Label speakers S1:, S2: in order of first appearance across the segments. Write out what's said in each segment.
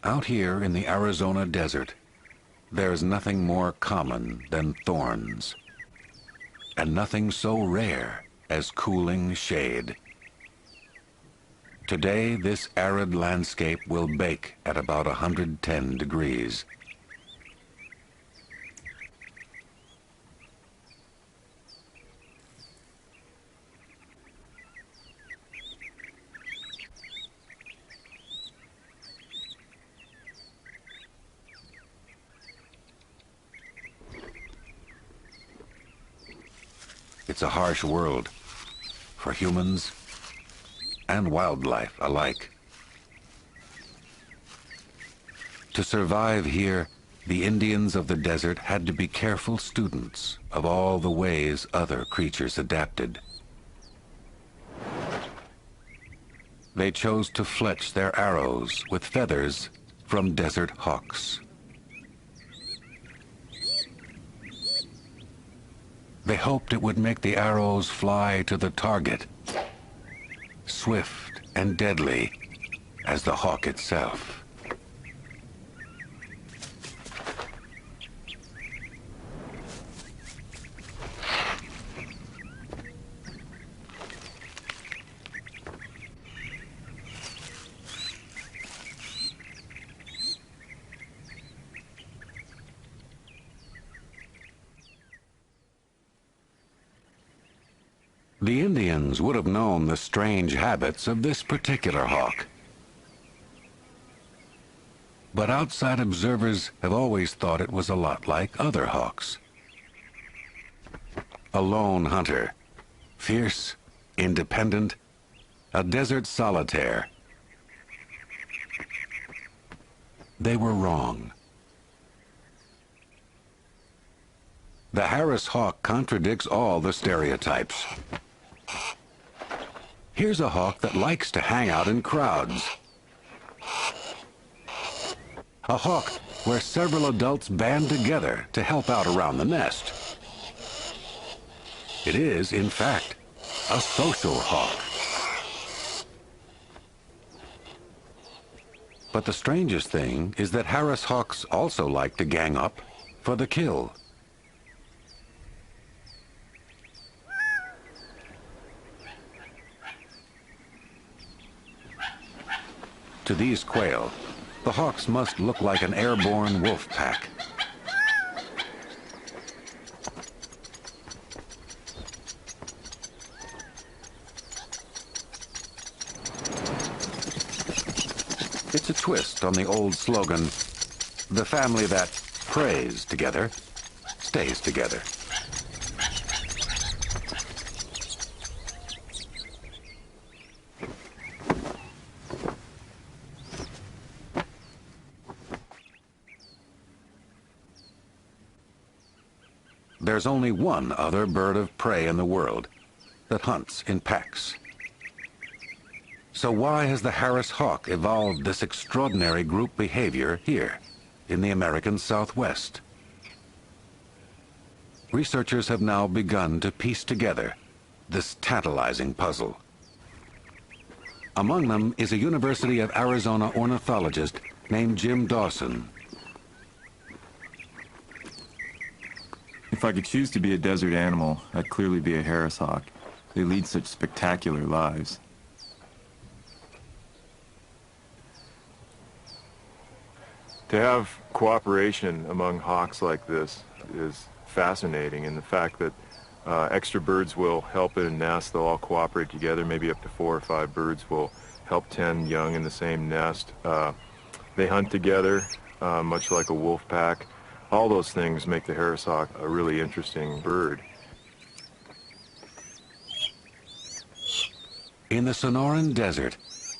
S1: Out here in the Arizona desert, there's nothing more common than thorns, and nothing so rare as cooling shade. Today, this arid landscape will bake at about 110 degrees. It's a harsh world for humans and wildlife alike. To survive here, the Indians of the desert had to be careful students of all the ways other creatures adapted. They chose to fletch their arrows with feathers from desert hawks. They hoped it would make the arrows fly to the target, swift and deadly as the hawk itself. The Indians would have known the strange habits of this particular hawk. But outside observers have always thought it was a lot like other hawks. A lone hunter, fierce, independent, a desert solitaire. They were wrong. The Harris hawk contradicts all the stereotypes. Here's a hawk that likes to hang out in crowds. A hawk where several adults band together to help out around the nest. It is, in fact, a social hawk. But the strangest thing is that Harris hawks also like to gang up for the kill. To these quail, the hawks must look like an airborne wolf pack. It's a twist on the old slogan, the family that prays together stays together. There's only one other bird of prey in the world that hunts in packs. So why has the Harris hawk evolved this extraordinary group behavior here in the American Southwest? Researchers have now begun to piece together this tantalizing puzzle. Among them is a University of Arizona ornithologist named Jim Dawson.
S2: If I could choose to be a desert animal, I'd clearly be a Harris hawk. They lead such spectacular lives.
S3: To have cooperation among hawks like this is fascinating, and the fact that extra birds will help in a nest, they'll all cooperate together, maybe up to 4 or 5 birds will help tend young in the same nest. They hunt together, much like a wolf pack. All those things make the Harris hawk a really interesting bird.
S1: In the Sonoran Desert,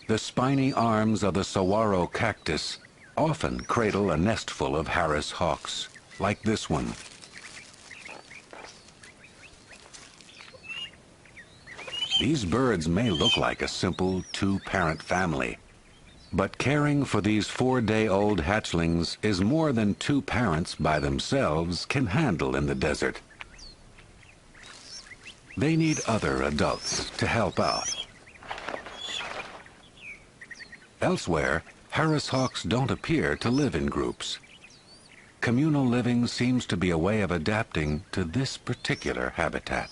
S1: the spiny arms of the saguaro cactus often cradle a nestful of Harris hawks, like this one. These birds may look like a simple 2-parent family, but caring for these 4-day-old hatchlings is more than 2 parents by themselves can handle in the desert. They need other adults to help out. Elsewhere, Harris hawks don't appear to live in groups. Communal living seems to be a way of adapting to this particular habitat.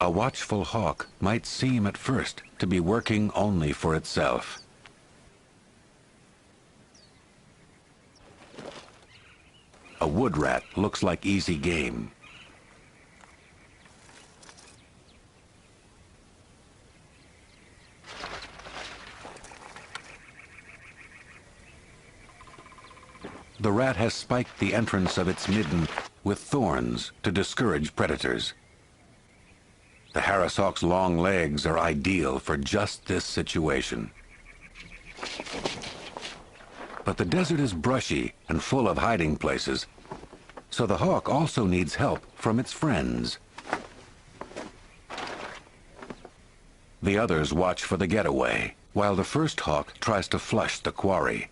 S1: A watchful hawk might seem at first to be working only for itself. A wood rat looks like easy game. The rat has spiked the entrance of its midden with thorns to discourage predators. The Harris hawk's long legs are ideal for just this situation. But the desert is brushy and full of hiding places, so the hawk also needs help from its friends. The others watch for the getaway, while the first hawk tries to flush the quarry.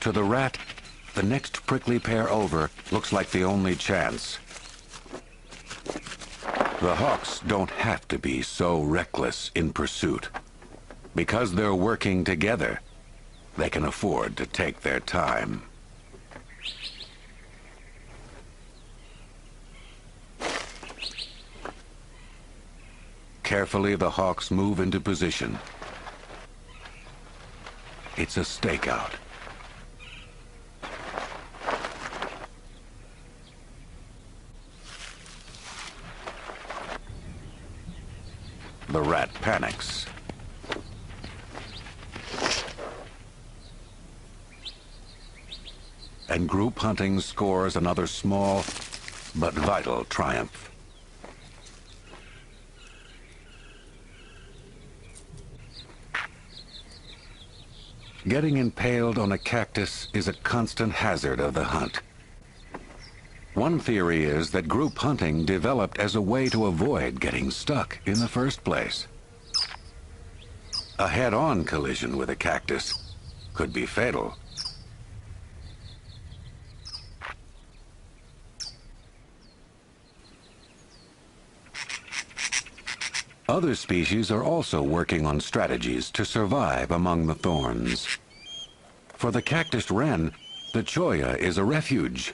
S1: To the rat, the next prickly pear over looks like the only chance. The hawks don't have to be so reckless in pursuit. Because they're working together, they can afford to take their time. Carefully, the hawks move into position. It's a stakeout. The rat panics. And group hunting scores another small but vital triumph. Getting impaled on a cactus is a constant hazard of the hunt. One theory is that group hunting developed as a way to avoid getting stuck in the first place. A head-on collision with a cactus could be fatal. Other species are also working on strategies to survive among the thorns. For the cactus wren, the cholla is a refuge.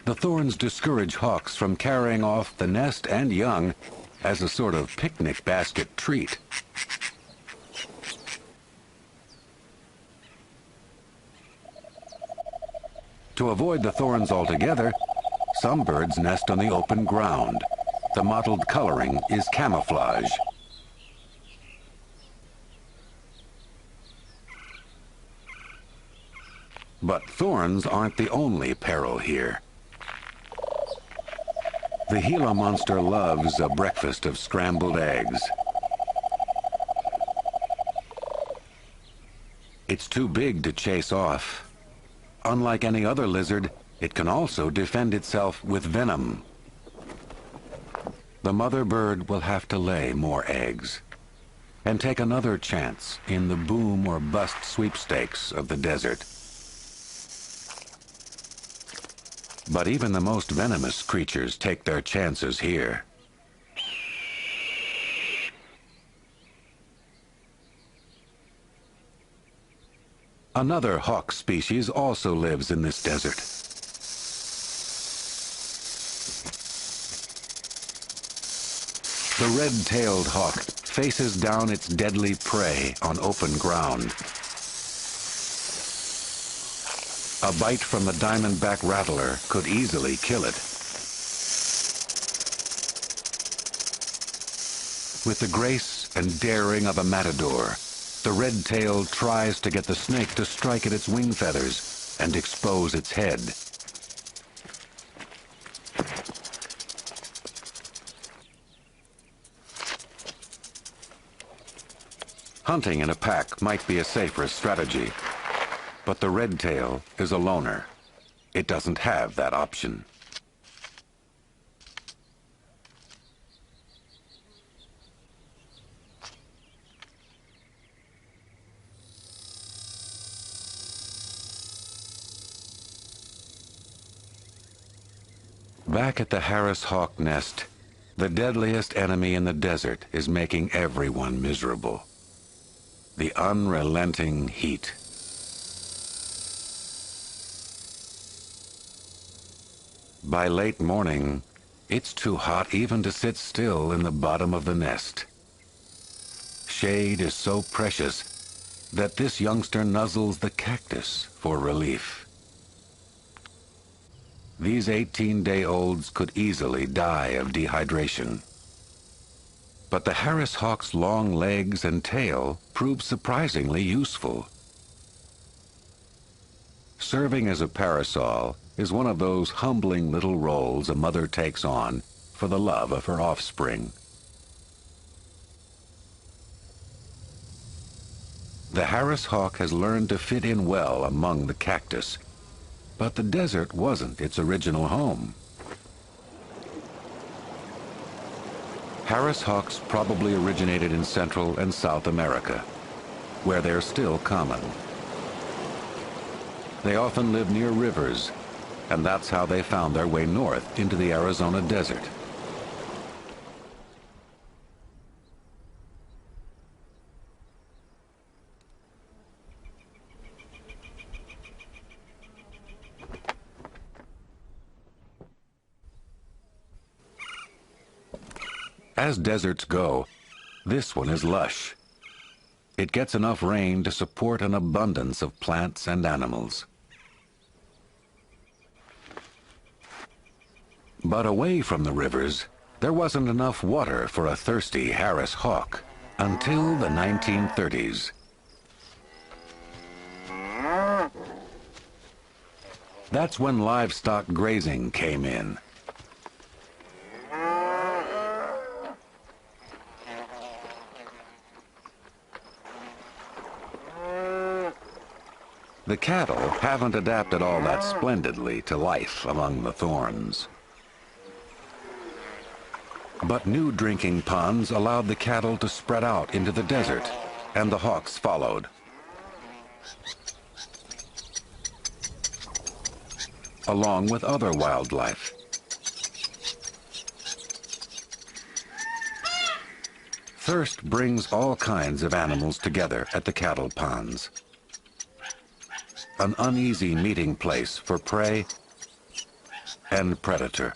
S1: The thorns discourage hawks from carrying off the nest and young as a sort of picnic basket treat. To avoid the thorns altogether, some birds nest on the open ground. The mottled coloring is camouflage. But thorns aren't the only peril here. The Gila monster loves a breakfast of scrambled eggs. It's too big to chase off. Unlike any other lizard, it can also defend itself with venom. The mother bird will have to lay more eggs and take another chance in the boom or bust sweepstakes of the desert. But even the most venomous creatures take their chances here. Another hawk species also lives in this desert. The red-tailed hawk faces down its deadly prey on open ground. A bite from the diamondback rattler could easily kill it. With the grace and daring of a matador, the red-tail tries to get the snake to strike at its wing feathers and expose its head. Hunting in a pack might be a safer strategy, but the red-tail is a loner. It doesn't have that option. Back at the Harris hawk nest, the deadliest enemy in the desert is making everyone miserable. The unrelenting heat. By late morning, it's too hot even to sit still in the bottom of the nest. Shade is so precious that this youngster nuzzles the cactus for relief. These 18-day-olds could easily die of dehydration. But the Harris hawk's long legs and tail prove surprisingly useful. Serving as a parasol is one of those humbling little roles a mother takes on for the love of her offspring. The Harris hawk has learned to fit in well among the cactus, but the desert wasn't its original home. Harris hawks probably originated in Central and South America, where they're still common. They often live near rivers, and that's how they found their way north into the Arizona desert. As deserts go, this one is lush. It gets enough rain to support an abundance of plants and animals. But away from the rivers, there wasn't enough water for a thirsty Harris hawk until the 1930s. That's when livestock grazing came in. The cattle haven't adapted all that splendidly to life among the thorns. But new drinking ponds allowed the cattle to spread out into the desert, and the hawks followed. Along with other wildlife. Thirst brings all kinds of animals together at the cattle ponds. An uneasy meeting place for prey and predator.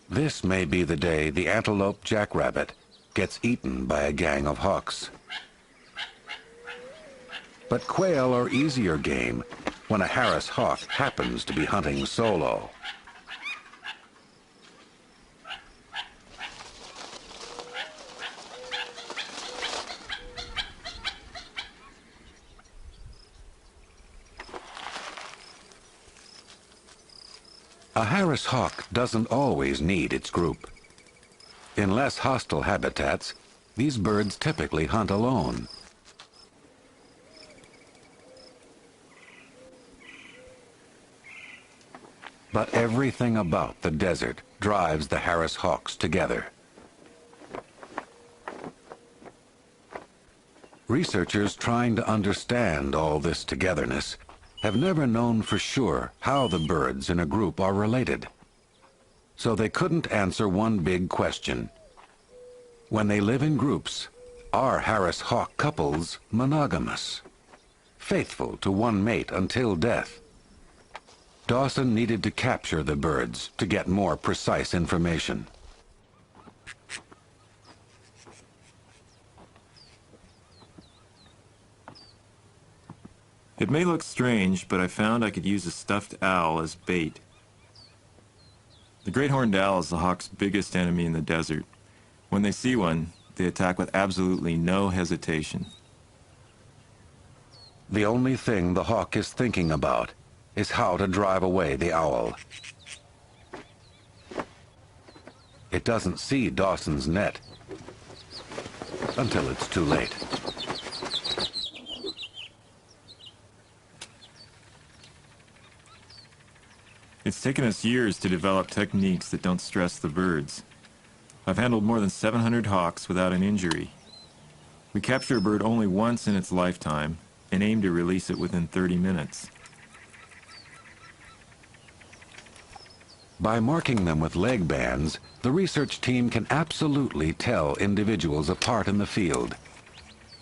S1: This may be the day the antelope jackrabbit gets eaten by a gang of hawks. But quail are easier game when a Harris hawk happens to be hunting solo. A Harris hawk doesn't always need its group. In less hostile habitats, these birds typically hunt alone. But everything about the desert drives the Harris hawks together. Researchers trying to understand all this togetherness have never known for sure how the birds in a group are related. So they couldn't answer one big question. When they live in groups, are Harris hawk couples monogamous, faithful to one mate until death? Dawson needed to capture the birds to get more precise information.
S2: It may look strange, but I found I could use a stuffed owl as bait. The great horned owl is the hawk's biggest enemy in the desert. When they see one, they attack with absolutely no hesitation.
S1: The only thing the hawk is thinking about is how to drive away the owl. It doesn't see Dawson's net until it's too late.
S2: It's taken us years to develop techniques that don't stress the birds. I've handled more than 700 hawks without an injury. We capture a bird only once in its lifetime and aim to release it within 30 minutes.
S1: By marking them with leg bands, the research team can absolutely tell individuals apart in the field.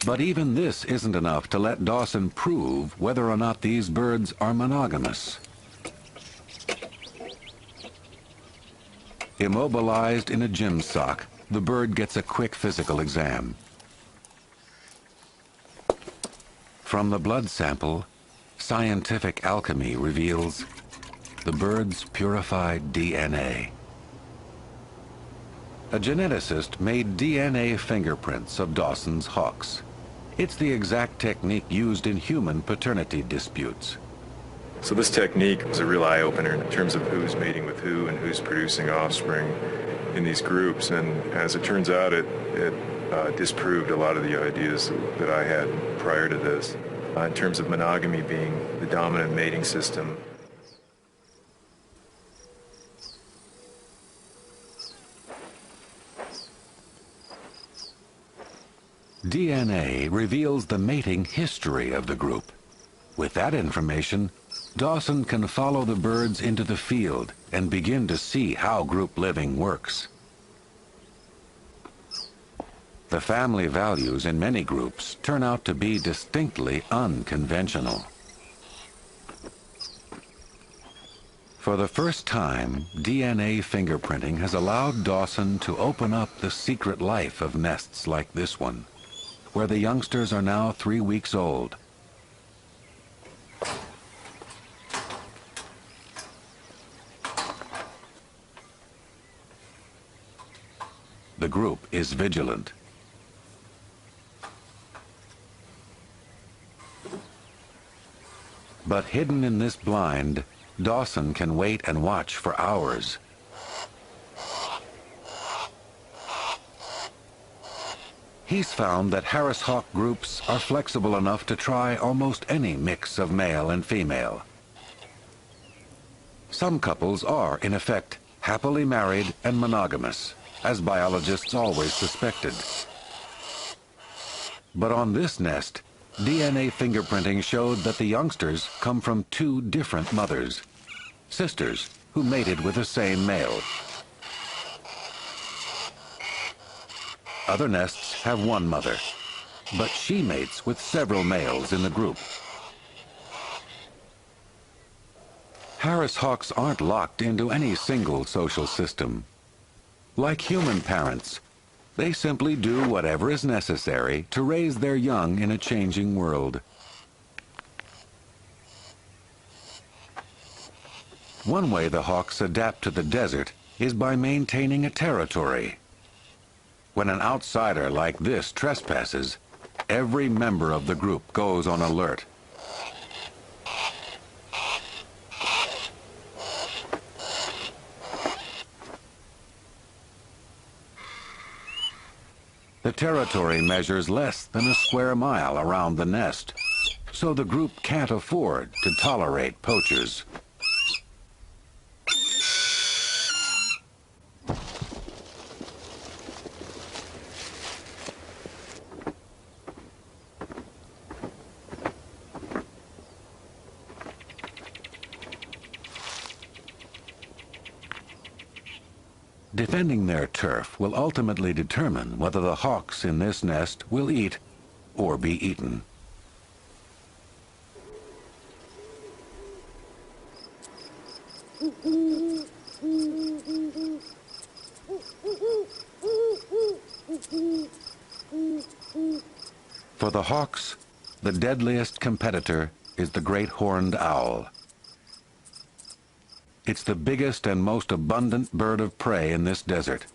S1: But even this isn't enough to let Dawson prove whether or not these birds are monogamous. Immobilized in a gym sock, the bird gets a quick physical exam. From the blood sample, scientific alchemy reveals the bird's purified DNA. A geneticist made DNA fingerprints of Dawson's hawks. It's the exact technique used in human paternity disputes.
S3: So this technique was a real eye-opener in terms of who's mating with who and who's producing offspring in these groups. And as it turns out, it disproved a lot of the ideas that I had prior to this, in terms of monogamy being the dominant mating system.
S1: DNA reveals the mating history of the group. With that information, Dawson can follow the birds into the field and begin to see how group living works. The family values in many groups turn out to be distinctly unconventional. For the first time, DNA fingerprinting has allowed Dawson to open up the secret life of nests like this one, where the youngsters are now 3 weeks old. The group is vigilant. But hidden in this blind, Dawson can wait and watch for hours. He's found that Harris hawk groups are flexible enough to try almost any mix of male and female. Some couples are, in effect, happily married and monogamous, as biologists always suspected. But on this nest, DNA fingerprinting showed that the youngsters come from 2 different mothers, sisters who mated with the same male. Other nests have 1 mother, but she mates with several males in the group. Harris hawks aren't locked into any single social system. Like human parents, they simply do whatever is necessary to raise their young in a changing world. One way the hawks adapt to the desert is by maintaining a territory. When an outsider like this trespasses, every member of the group goes on alert. The territory measures less than a square mile around the nest, so the group can't afford to tolerate poachers. Defending their turf will ultimately determine whether the hawks in this nest will eat or be eaten. For the hawks, the deadliest competitor is the great horned owl. It's the biggest and most abundant bird of prey in this desert.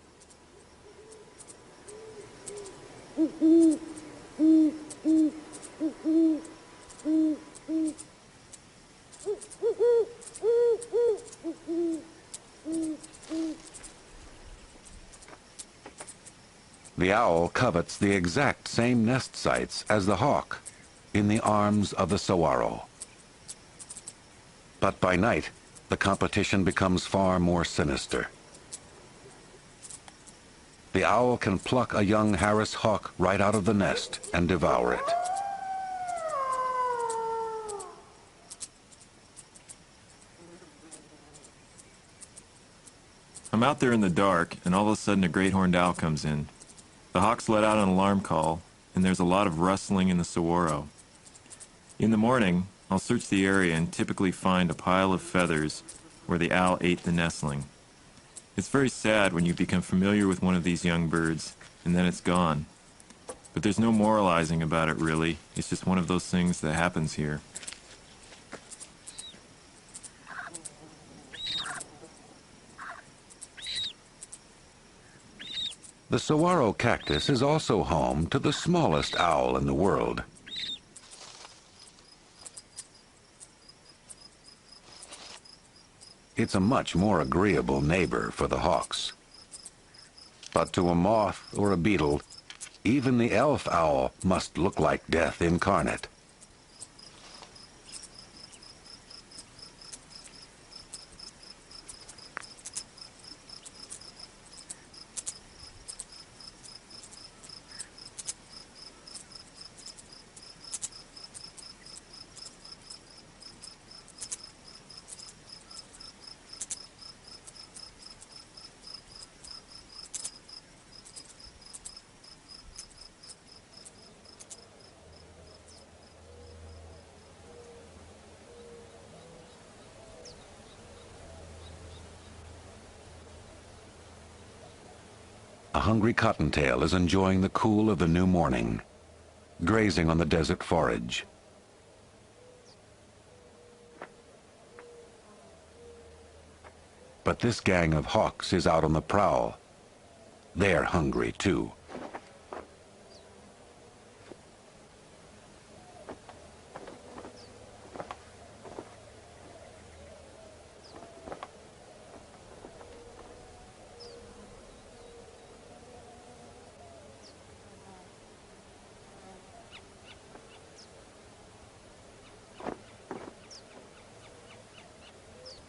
S1: The owl covets the exact same nest sites as the hawk, in the arms of the saguaro. But by night, the competition becomes far more sinister. The owl can pluck a young Harris hawk right out of the nest and devour it.
S2: I'm out there in the dark, and all of a sudden a great horned owl comes in. The hawks let out an alarm call, and there's a lot of rustling in the saguaro. In the morning, I'll search the area and typically find a pile of feathers where the owl ate the nestling. It's very sad when you become familiar with one of these young birds, and then it's gone. But there's no moralizing about it, really. It's just one of those things that happens here.
S1: The saguaro cactus is also home to the smallest owl in the world. It's a much more agreeable neighbor for the hawks. But to a moth or a beetle, even the elf owl must look like death incarnate. A hungry cottontail is enjoying the cool of the new morning, grazing on the desert forage. But this gang of hawks is out on the prowl. They're hungry too.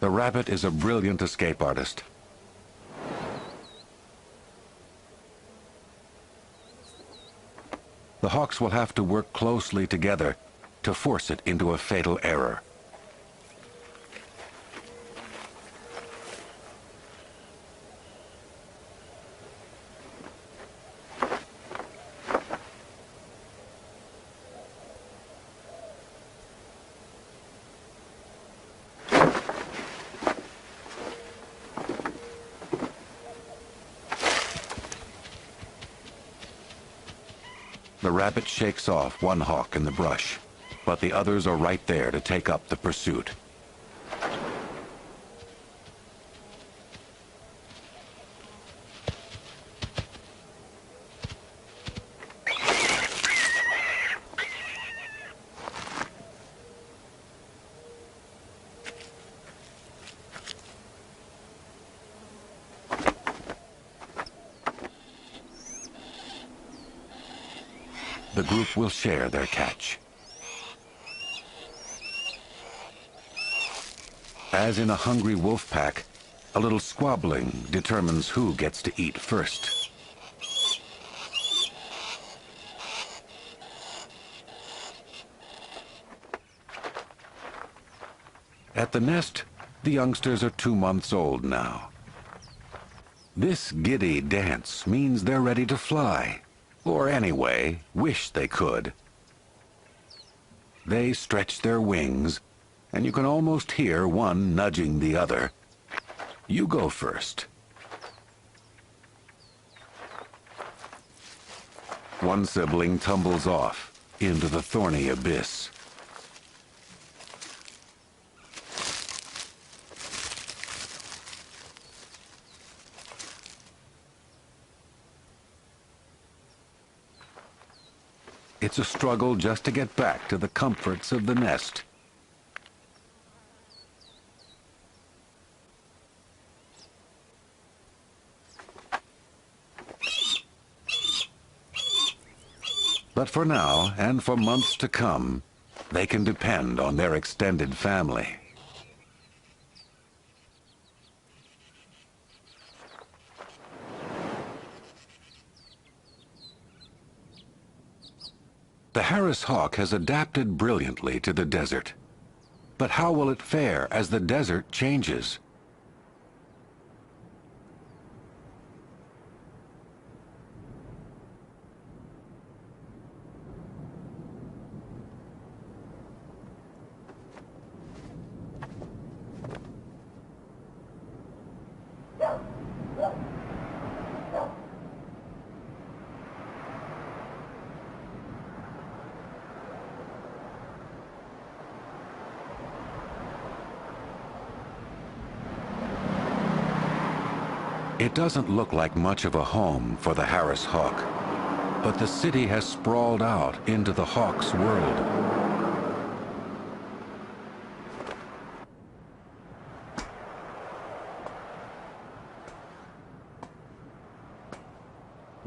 S1: The rabbit is a brilliant escape artist. The hawks will have to work closely together to force it into a fatal error. The rabbit shakes off one hawk in the brush, but the others are right there to take up the pursuit. The group will share their catch. As in a hungry wolf pack, a little squabbling determines who gets to eat first. At the nest, the youngsters are 2 months old now. This giddy dance means they're ready to fly. Or anyway, wish they could. They stretch their wings, and you can almost hear one nudging the other. You go first. One sibling tumbles off into the thorny abyss. It's a struggle just to get back to the comforts of the nest. But for now, and for months to come, they can depend on their extended family. The Harris hawk has adapted brilliantly to the desert. But how will it fare as the desert changes? It doesn't look like much of a home for the Harris hawk, but the city has sprawled out into the hawk's world.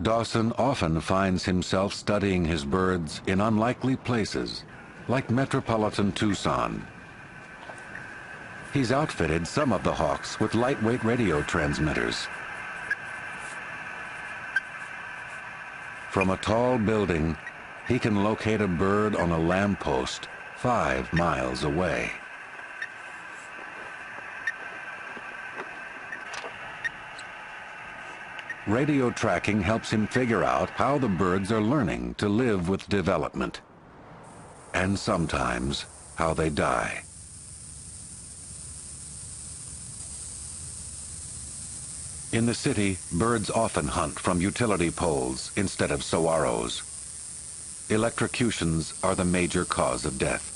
S1: Dawson often finds himself studying his birds in unlikely places, like metropolitan Tucson. He's outfitted some of the hawks with lightweight radio transmitters. From a tall building, he can locate a bird on a lamppost 5 miles away. Radio tracking helps him figure out how the birds are learning to live with development, and sometimes how they die. In the city, birds often hunt from utility poles instead of saguaros. Electrocutions are the major cause of death.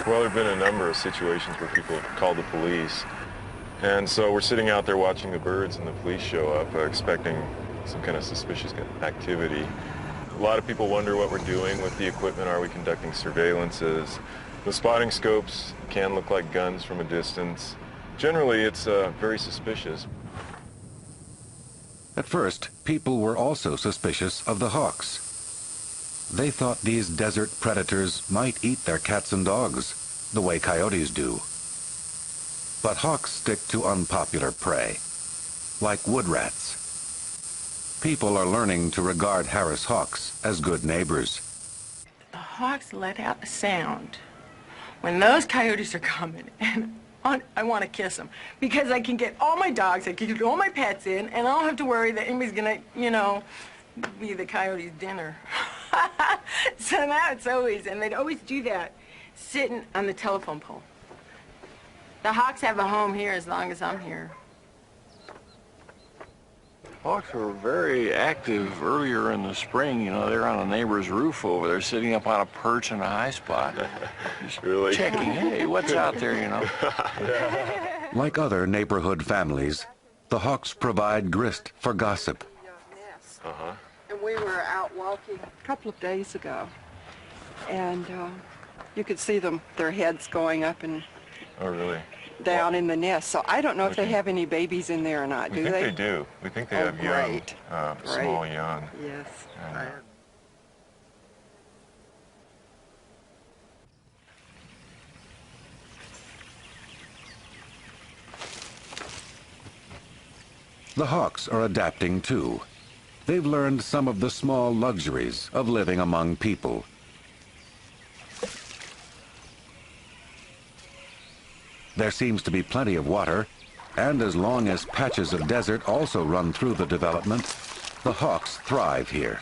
S3: Well, there have been a number of situations where people have called the police. And so we're sitting out there watching the birds and the police show up, expecting some kind of suspicious activity. A lot of people wonder what we're doing with the equipment. Are we conducting surveillances? The spotting scopes can look like guns from a distance. Generally, it's very suspicious.
S1: At first, people were also suspicious of the hawks. They thought these desert predators might eat their cats and dogs, the way coyotes do. But hawks stick to unpopular prey, like wood rats. People are learning to regard Harris hawks as good neighbors.
S4: The hawks let out a sound when those coyotes are coming, and I want to kiss them, because I can get all my dogs, I can get all my pets in, and I don't have to worry that anybody's gonna, be the coyote's dinner. So now it's always, and they'd always do that, sitting on the telephone pole. The hawks have a home here as long as I'm here.
S5: Hawks were very active earlier in the spring. They're on a neighbor's roof over there, sitting up on a perch in a high spot.
S3: Really?
S5: Checking, hey, what's out there,
S1: Like other neighborhood families, the hawks provide grist for gossip.
S3: Uh-huh.
S6: And we were out walking a couple of days ago, and you could see their heads going up and
S3: Oh, really?
S6: down in the nest. So I don't know if they have any babies in there or not.
S3: We think they do. We think they have young,
S6: great.
S3: small young.
S6: Yes.
S1: The hawks are adapting too. They've learned some of the small luxuries of living among people. There seems to be plenty of water, and as long as patches of desert also run through the development, the hawks thrive here.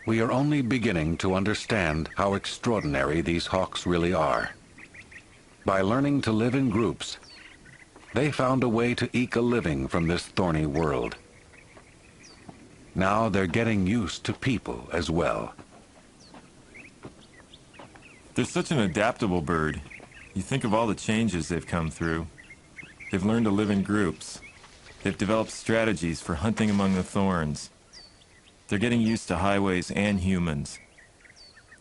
S1: We are only beginning to understand how extraordinary these hawks really are. By learning to live in groups, they found a way to eke a living from this thorny world. Now they're getting used to people as well.
S2: They're such an adaptable bird. You think of all the changes they've come through. They've learned to live in groups. They've developed strategies for hunting among the thorns. They're getting used to highways and humans.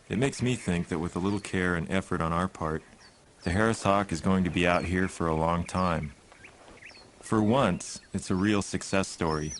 S2: It makes me think that with a little care and effort on our part, The Harris hawk is going to be out here for a long time. For once, it's a real success story.